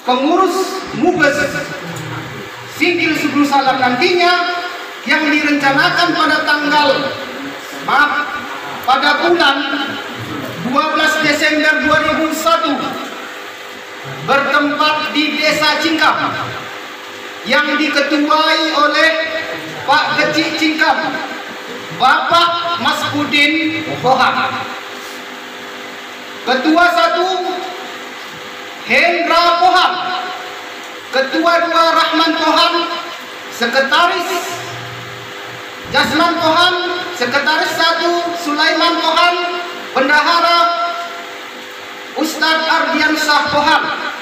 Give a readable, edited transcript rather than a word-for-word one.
pengurus Mubes Singkil Suglu Salam nantinya yang direncanakan pada bulan 12 Desember 2001 bertempat di Desa Cingkam yang diketuai oleh Pak Kecik Cingkam, Bapak Masbudin Koham. Ketua 1 Hendra Koham, Ketua 2 Rahman Koham, Sekretaris Jasman Koham, Sekretaris 1 Sulaiman Koham, Bendahara Ustadz Ardiansyah Koham.